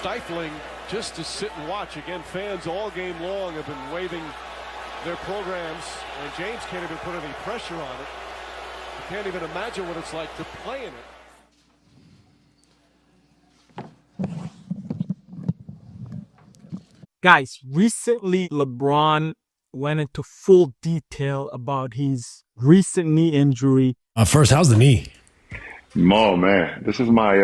stifling just to sit and watch. Again, fans all game long have been waving their programs, and James can't even put any pressure on it. You can't even imagine what it's like to play in it. Guys, recently LeBron went into full detail about his recent knee injury. First, how's the knee? Oh man, this is my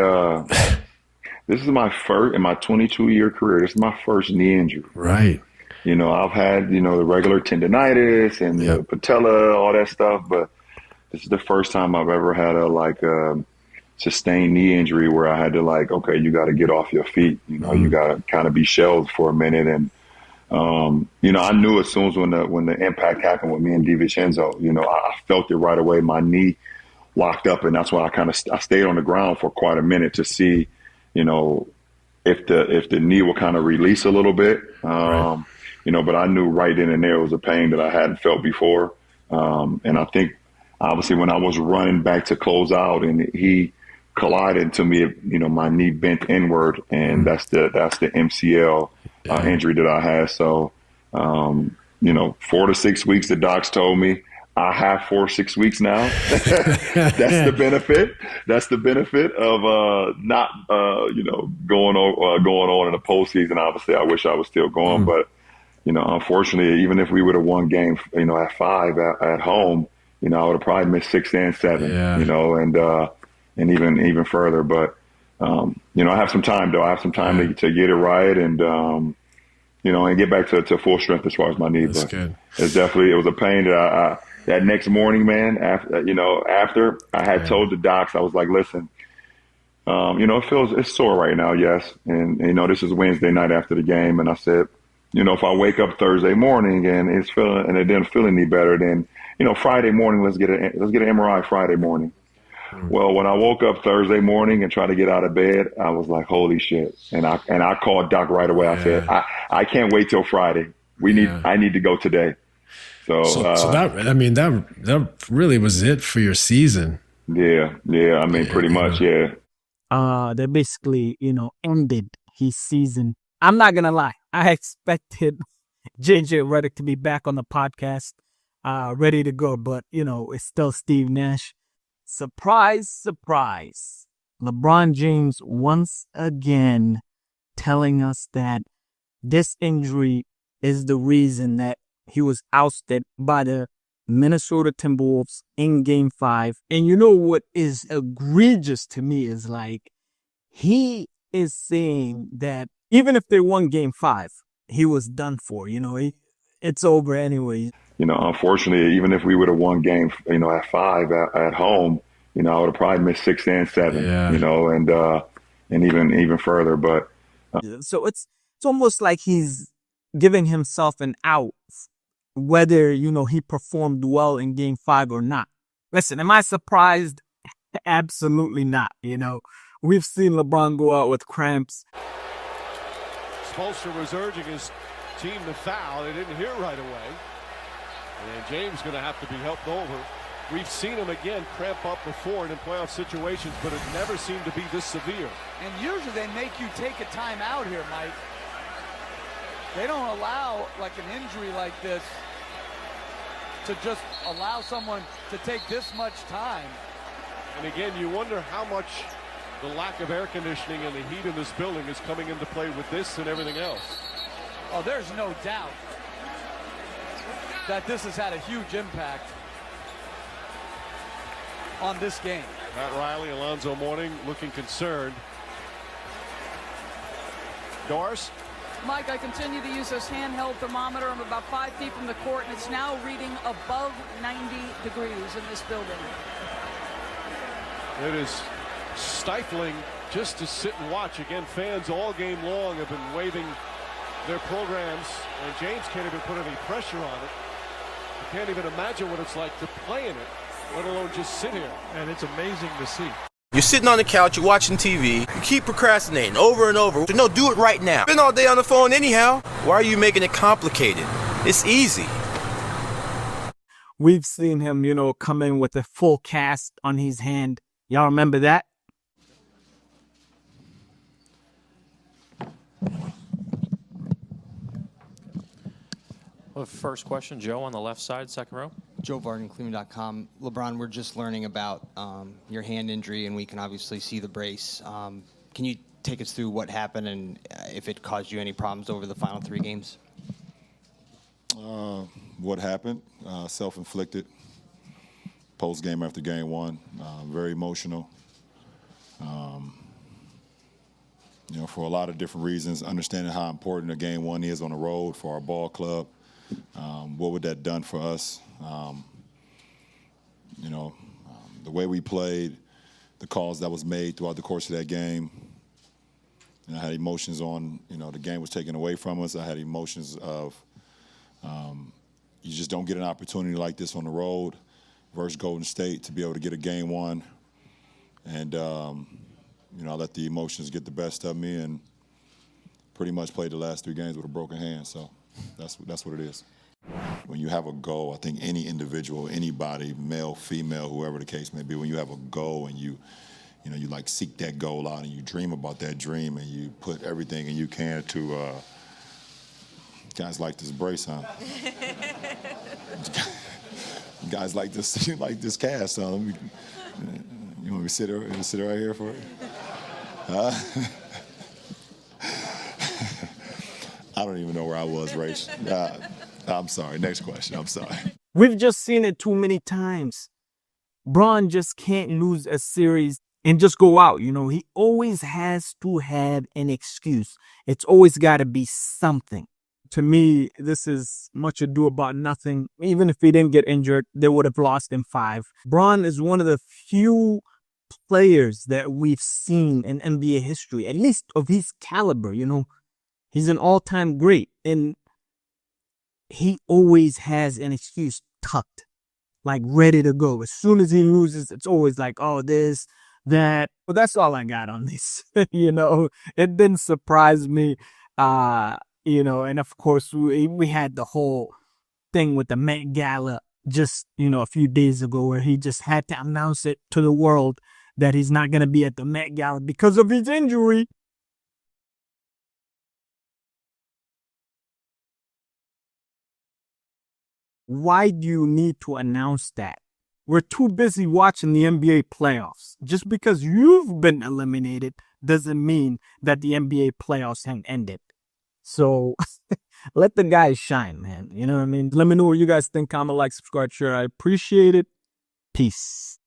first in my 22-year career. This is my first knee injury. Right. You know, I've had, the regular tendonitis and the patella, all that stuff, but this is the first time I've ever had a sustained knee injury where I had to okay, you got to get off your feet. You got to kind of be shelved for a minute. And, I knew as soon as when the impact happened with me and DiVincenzo, I felt it right away. My knee locked up, and that's why I stayed on the ground for quite a minute to see, if the knee will kind of release a little bit. Right. But I knew right then and there it was a pain that I hadn't felt before. And I think obviously when I was running back to close out and he collided to me, my knee bent inward, and that's the MCL injury that I had. So, 4 to 6 weeks, the docs told me. I have 4 or 6 weeks now. That's the benefit. That's the benefit of not going on in the postseason. Obviously, I wish I was still going, but unfortunately, even if we would have won game at 5 at home, I would have probably missed 6 and 7. And even further. But I have some time though. I have some time to get it right and and get back to full strength as far as my knee. That's but good. It was a pain that that next morning, man, after I had told the docs, I was like, listen, it's sore right now. Yes. And, this is Wednesday night after the game. And I said, if I wake up Thursday morning and it didn't feel any better, then, Friday morning, let's get an MRI Friday morning. Well, when I woke up Thursday morning and tried to get out of bed, I was like, holy shit. And I called Doc right away. I said, I can't wait till Friday. I need to go today. So that really was it for your season. Yeah. I mean, pretty much. Yeah. They basically, ended his season. I'm not going to lie. I expected JJ Redick to be back on the podcast, ready to go. But, it's still Steve Nash. Surprise, surprise. LeBron James once again telling us that this injury is the reason that he was ousted by the Minnesota Timberwolves in Game 5. And you know what is egregious to me is he is saying that even if they won Game 5, he was done for. It's over anyway. Unfortunately, even if we would have won game, at 5 at home, I would have probably missed 6 and 7, and even further. But so it's almost like he's giving himself an out, whether, he performed well in Game 5 or not. Listen, am I surprised? Absolutely not. We've seen LeBron go out with cramps. Spoelstra was urging his team to foul. They didn't hear right away. And James going to have to be helped over. We've seen him again cramp up before in playoff situations, but it never seemed to be this severe. And usually they make you take a timeout here, Mike. They don't allow an injury like this to just allow someone to take this much time. And again, you wonder how much the lack of air conditioning and the heat in this building is coming into play with this and everything else. Oh, there's no doubt that this has had a huge impact on this game. Pat Riley, Alonzo Mourning looking concerned. Doris? Mike, I continue to use this handheld thermometer. I'm about 5 feet from the court, and it's now reading above 90 degrees in this building. It is stifling just to sit and watch. Again, fans all game long have been waving their programs, and James can't even put any pressure on it. You can't even imagine what it's like to play in it, let alone just sit here. And it's amazing to see. You're sitting on the couch, you're watching TV, you keep procrastinating over and over. No, do it right now. Been all day on the phone anyhow. Why are you making it complicated? It's easy. We've seen him, come in with a full cast on his hand. Y'all remember that? Well, first question, Joe on the left side, second row. Joe Varden, Cleveland.com. LeBron, we're just learning about your hand injury, and we can obviously see the brace. Can you take us through what happened and if it caused you any problems over the final 3 games? What happened? Self-inflicted. Post-game after game 1. Very emotional. For a lot of different reasons, understanding how important a game 1 is on the road for our ball club. What would that done for us? The way we played, the calls that was made throughout the course of that game. I had emotions on, the game was taken away from us. I had emotions of you just don't get an opportunity like this on the road versus Golden State to be able to get a game 1. And, I let the emotions get the best of me and pretty much played the last 3 games with a broken hand. So that's what it is. When you have a goal, I think any individual, anybody, male, female, whoever the case may be, when you have a goal and you like seek that goal out and you dream about that dream and you put everything you can to, guys like this brace, huh? You guys like this cast, huh? You want me to sit right here for it? I don't even know where I was, Rach. I'm sorry. Next question. I'm sorry. We've just seen it too many times. Bron just can't lose a series and just go out. He always has to have an excuse. It's always got to be something. To me, this is much ado about nothing. Even if he didn't get injured, they would have lost in 5. Bron is one of the few players that we've seen in NBA history, at least of his caliber. He's an all-time great, and he always has an excuse tucked, like ready to go. As soon as he loses, it's always like, oh, this, that. But that's all I got on this. It didn't surprise me. And of course, we had the whole thing with the Met Gala just, a few days ago where he just had to announce it to the world that he's not going to be at the Met Gala because of his injury. Why do you need to announce that? We're too busy watching the NBA playoffs. Just because you've been eliminated doesn't mean that the NBA playoffs haven't ended. So let the guys shine, man. You know what I mean? Let me know what you guys think. Comment, like, subscribe, share. I appreciate it. Peace.